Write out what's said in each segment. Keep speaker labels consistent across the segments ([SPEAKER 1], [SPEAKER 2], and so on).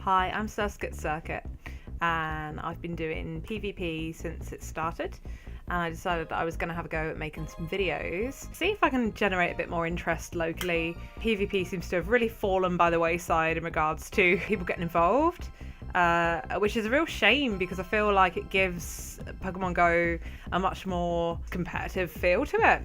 [SPEAKER 1] Hi, I'm Circuit, and I've been doing PvP since it started, and I decided that I was going to have a go at making some videos, see if I can generate a bit more interest locally. PvP seems to have really fallen by the wayside in regards to people getting involved, which is a real shame because I feel like it gives Pokemon Go a much more competitive feel to it.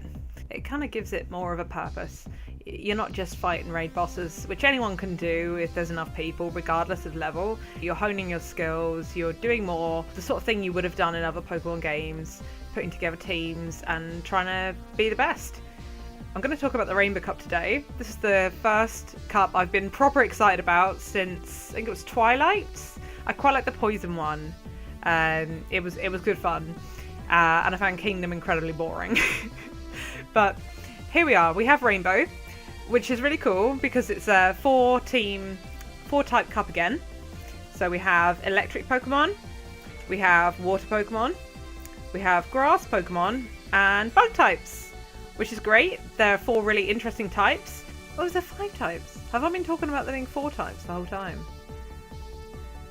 [SPEAKER 1] It kind of gives it more of a purpose. You're not just fighting raid bosses, which anyone can do if there's enough people, regardless of level. You're honing your skills, you're doing more the sort of thing you would have done in other Pokemon games, putting together teams and trying to be the best. I'm going to talk about the Rainbow Cup today. This is the first cup I've been proper excited about since, I think it was Twilight. I quite like the Poison one. It was good fun. And I found Kingdom incredibly boring. But here we are, we have Rainbow, which is really cool because it's a four type cup again. So we have electric Pokemon, we have water Pokemon, we have grass Pokemon, and bug types, which is great. There are four really interesting types. Oh, is there 5 types? Have I been talking about there being 4 types the whole time?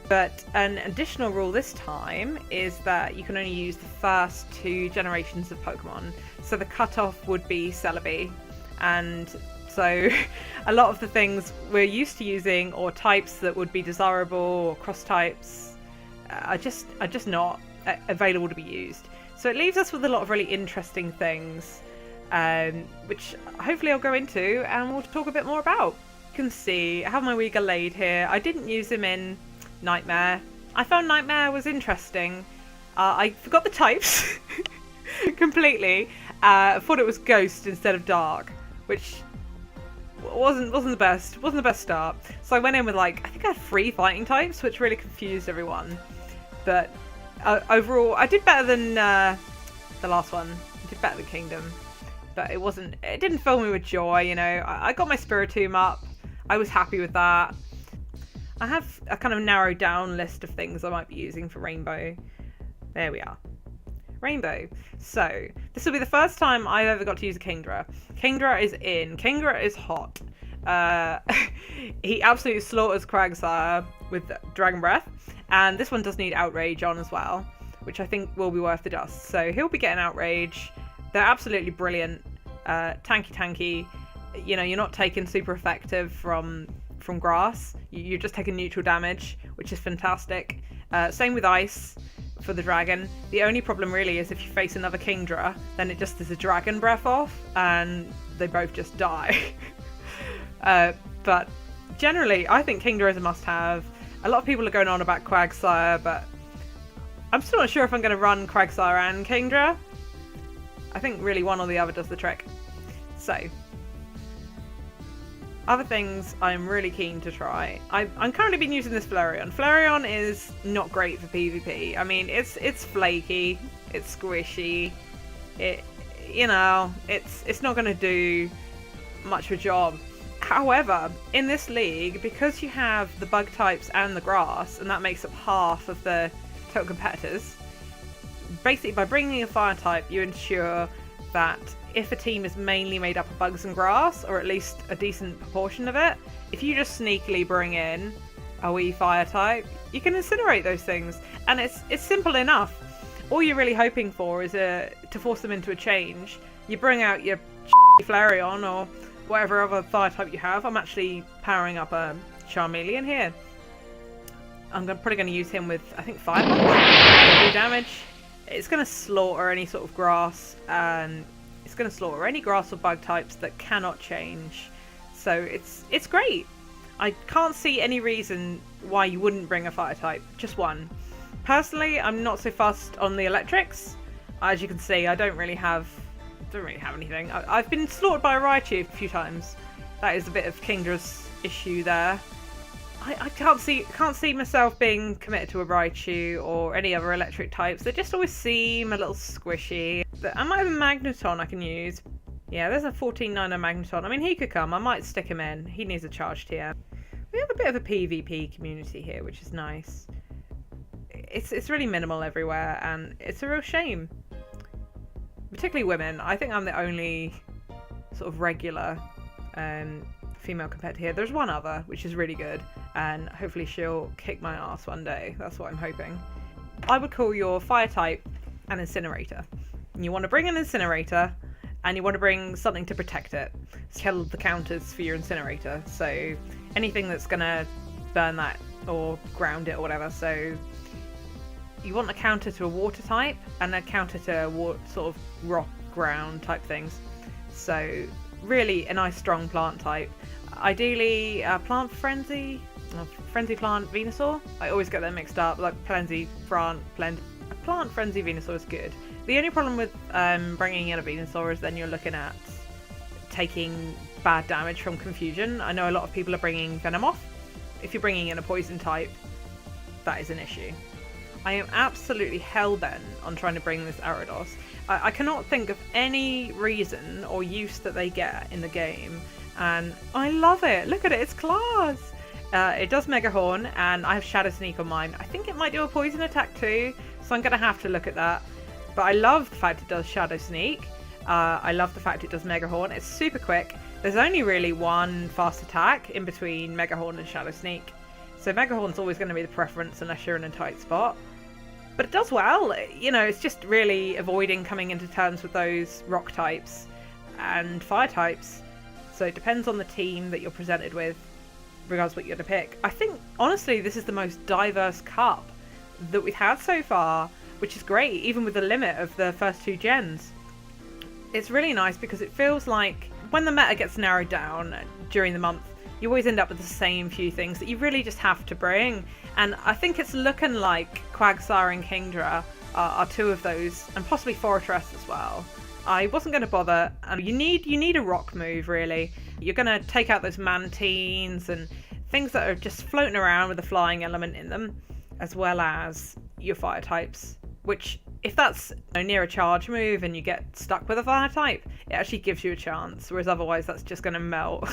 [SPEAKER 1] But an additional rule this time is that you can only use the first 2 generations of Pokemon. So the cutoff would be Celebi, and so a lot of the things we're used to using or types that would be desirable or cross types are just not available to be used. So it leaves us with a lot of really interesting things, which hopefully I'll go into and we'll talk a bit more about. You can see I have my Weagle laid here. I didn't use him in Nightmare. I found Nightmare was interesting. I forgot the types completely. Thought it was Ghost instead of Dark, which wasn't the best start. So I went in with I think I had 3 fighting types, which really confused everyone. But overall, I did better than the last one. I did better than Kingdom, but it didn't fill me with joy. You know, I got my Spiritomb up. I was happy with that. I have a kind of narrowed down list of things I might be using for Rainbow. There we are. Rainbow. So, this will be the first time I've ever got to use a Kingdra. Kingdra is in. Kingdra is hot. He absolutely slaughters Quagsire with Dragon Breath. And this one does need Outrage on as well, which I think will be worth the dust. So, he'll be getting Outrage. They're absolutely brilliant. Tanky. You know, you're not taking super effective from grass. You're just taking neutral damage, which is fantastic. Same with ice for the dragon. The only problem really is if you face another Kingdra, then it just is a dragon breath off and they both just die. But generally I think Kingdra is a must-have. A lot of people are going on about Quagsire, but I'm still not sure if I'm going to run Quagsire and Kingdra. I think really one or the other does the trick. So other things I'm really keen to try. I'm currently been using this Flareon. Flareon is not great for PvP. I mean, it's flaky, it's squishy. It's not going to do much of a job. However, in this league, because you have the bug types and the grass, and that makes up half of the total competitors, basically by bringing a fire type, you ensure that if a team is mainly made up of bugs and grass, or at least a decent proportion of it, if you just sneakily bring in a wee fire type, you can incinerate those things. And it's simple enough. All you're really hoping for is to force them into a change. You bring out your Flareon or whatever other fire type you have. I'm actually powering up a Charmeleon here. I'm probably going to use him with, I think, Fire Punch. Do damage. It's going to slaughter any sort of grass, and it's going to slaughter any grass or bug types that cannot change. So it's great. I can't see any reason why you wouldn't bring a fire type. Just one. Personally, I'm not so fussed on the electrics. As you can see, I don't really have anything. I've been slaughtered by a Raichu a few times. That is a bit of Kingdra's issue there. I can't see myself being committed to a Raichu or any other electric types. They just always seem a little squishy. I might have a Magneton I can use. Yeah, there's a 14-9 Magneton. I mean, he could come. I might stick him in. He needs a charge tier. We have a bit of a PvP community here, which is nice. It's really minimal everywhere, and it's a real shame. Particularly women. I think I'm the only sort of regular female competitor here. There's one other, which is really good. and hopefully she'll kick my ass one day. That's what I'm hoping. I would call your fire type an incinerator. You want to bring an incinerator, and you want to bring something to protect it. Kill the counters for your incinerator, so anything that's going to burn that or ground it or whatever. So you want a counter to a water type and a counter to sort of rock ground type things. So really a nice strong plant type. Ideally plant frenzy plant Venusaur. I always get them mixed up, like plant frenzy Venusaur is good. The only problem with bringing in a Venusaur is then you're looking at taking bad damage from confusion. I know a lot of people are bringing Venomoth. If you're bringing in a poison type, that is an issue. I am absolutely hell-bent on trying to bring this Ariados. I cannot think of any reason or use that they get in the game, and I love it. Look at it, it's class! It does Mega Horn, and I have Shadow Sneak on mine. I think it might do a poison attack too, so I'm going to have to look at that. But I love the fact it does Shadow Sneak. I love the fact it does Mega Horn. It's super quick. There's only really one fast attack in between Mega Horn and Shadow Sneak. So Mega Horn's always going to be the preference unless you're in a tight spot. But it does well. You know, it's just really avoiding coming into terms with those rock types and fire types. So it depends on the team that you're presented with, regardless of what you're going to pick. I think, honestly, this is the most diverse cup that we've had so far, which is great, even with the limit of the first 2 gens. It's really nice because it feels like when the meta gets narrowed down during the month, you always end up with the same few things that you really just have to bring. And I think it's looking like Quagsire and Kingdra are 2 of those, and possibly Fortress as well. I wasn't going to bother, and you need a rock move, really. You're going to take out those Mantines and things that are just floating around with a flying element in them, as well as your fire types, which, if that's near a charge move and you get stuck with a fire type, it actually gives you a chance, whereas otherwise that's just going to melt.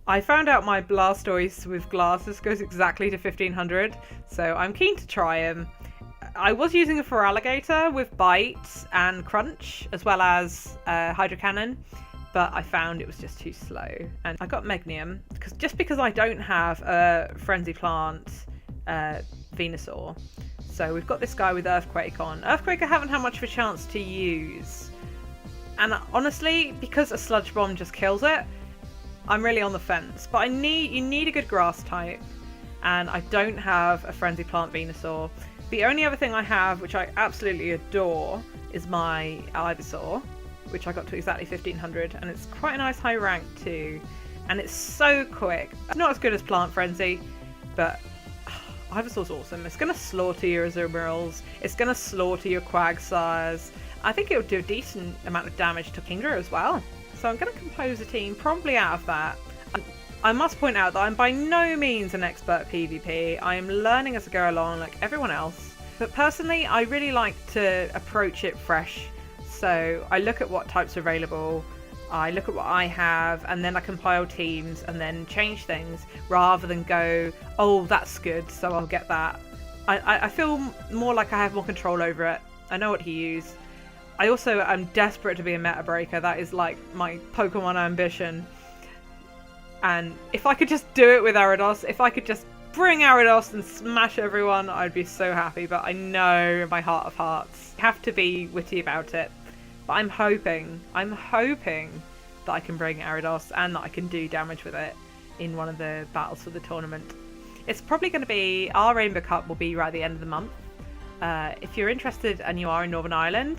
[SPEAKER 1] I found out my Blastoise with glasses goes exactly to 1500, so I'm keen to try him. I was using a Feraligatr with Bite and Crunch, as well as Hydro Cannon, but I found it was just too slow. And I got Megnium, because I don't have a Frenzy Plant Venusaur. So we've got this guy with Earthquake on. Earthquake I haven't had much of a chance to use. And honestly, because a Sludge Bomb just kills it, I'm really on the fence. But you need a good grass type. And I don't have a Frenzy Plant Venusaur. The only other thing I have, which I absolutely adore, is my Ivysaur, which I got to exactly 1500. And it's quite a nice high rank too. And it's so quick. It's not as good as Plant Frenzy, but Ivysaur's awesome. It's going to slaughter your Azumarill. It's going to slaughter your Quagsires. I think it would do a decent amount of damage to Kingdra as well. So I'm going to compose a team probably out of that. I must point out that I'm by no means an expert PvP. I am learning as I go along like everyone else. But personally, I really like to approach it fresh. So I look at what types are available. I look at what I have, and then I compile teams and then change things rather than go, oh, that's good, so I'll get that. I feel more like I have more control over it. I know what to use. I also am desperate to be a meta breaker. That is like my Pokemon ambition. And if I could just do it with Ariados, if I could just bring Ariados and smash everyone, I'd be so happy. But I know in my heart of hearts, I have to be witty about it. But I'm hoping that I can bring Ariados and that I can do damage with it in one of the battles for the tournament. It's probably going to be, our Rainbow Cup will be right at the end of the month. If you're interested and you are in Northern Ireland,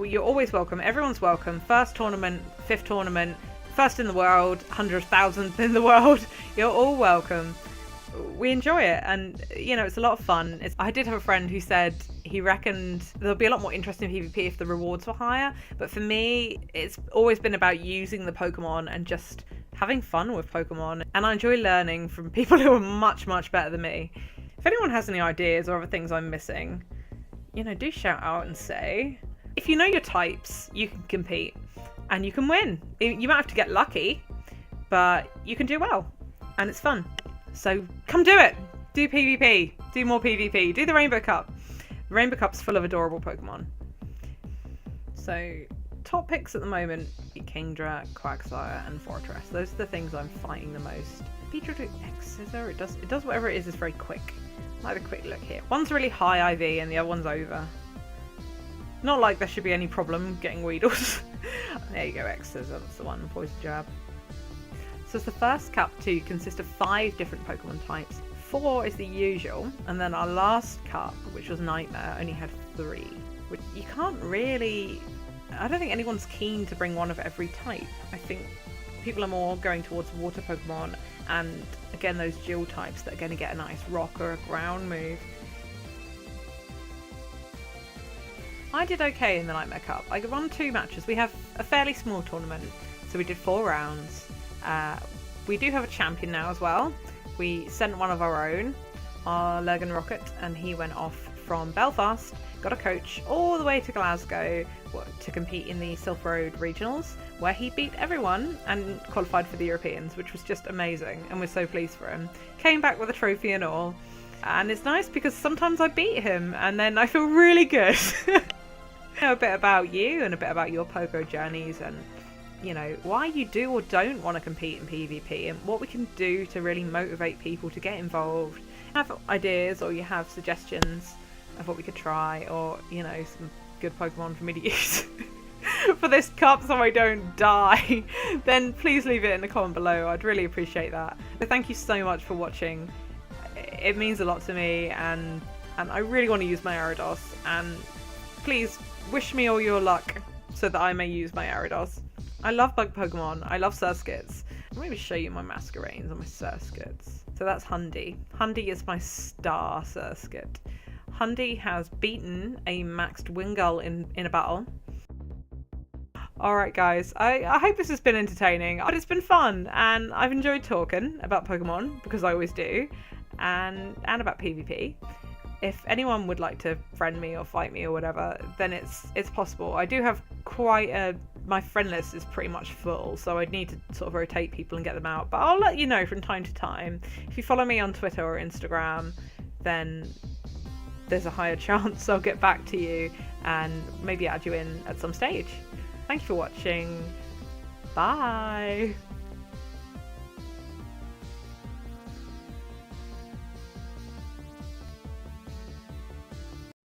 [SPEAKER 1] you're always welcome. Everyone's welcome. First tournament, 5th tournament, first in the world, 100,000th in the world. You're all welcome. We enjoy it, and you know, it's a lot of fun. I did have a friend who said he reckoned there'll be a lot more interest in PvP if the rewards were higher, but for me it's always been about using the Pokemon and just having fun with Pokemon, and I enjoy learning from people who are much better than me. If anyone has any ideas or other things I'm missing, you know, do shout out and say. If you know your types, you can compete and you can win. You might have to get lucky, but you can do well and it's fun. So come do it. Do PvP. Do more PvP. Do the Rainbow Cup. The Rainbow Cup's full of adorable Pokemon. So top picks at the moment, Kingdra, Quagsire, and Fortress. Those are the things I'm fighting the most. Beedrill X-Scissor, it does whatever it is very quick. Might have a quick look here. One's really high IV and the other one's over. Not like there should be any problem getting Weedles. There you go, X-Scissor, that's the one, Poison Jab. So it's the first cup to consist of 5 different Pokemon types. 4 is the usual, and then our last cup, which was Nightmare, only had 3. Which you can't really... I don't think anyone's keen to bring one of every type. I think people are more going towards water Pokemon and, again, those dual types that are going to get a nice rock or a ground move. I did okay in the Nightmare Cup. I won 2 matches. We have a fairly small tournament, so we did 4 rounds. We do have a champion now as well. We sent one of our own, our Lurgan Rocket, and he went off from Belfast, got a coach all the way to Glasgow to compete in the Silk Road Regionals, where he beat everyone and qualified for the Europeans, which was just amazing, and we're so pleased for him. Came back with a trophy and all, and it's nice because sometimes I beat him and then I feel really good. Know a bit about you and a bit about your Pogo journeys, and you know, why you do or don't want to compete in PvP, and what we can do to really motivate people to get involved. Have ideas or you have suggestions of what we could try, or you know, some good Pokemon for me to use for this cup so I don't die, then please leave it in the comment below. I'd really appreciate that. But thank you so much for watching. It means a lot to me, and I really want to use my Gyarados, and please wish me all your luck so that I may use my Gyarados. I love bug Pokemon. I love Surskits. I'll maybe show you my Masquerains and my Surskits. So that's Hundy. Hundy is my star Surskit. Hundy has beaten a maxed Wingull in a battle. Alright guys, I hope this has been entertaining, but it's been fun, and I've enjoyed talking about Pokemon, because I always do, and about PvP. If anyone would like to friend me or fight me or whatever, then it's possible. I do have quite a... My friend list is pretty much full, so I'd need to sort of rotate people and get them out. But I'll let you know from time to time. If you follow me on Twitter or Instagram, then there's a higher chance I'll get back to you and maybe add you in at some stage. Thank you for watching. Bye!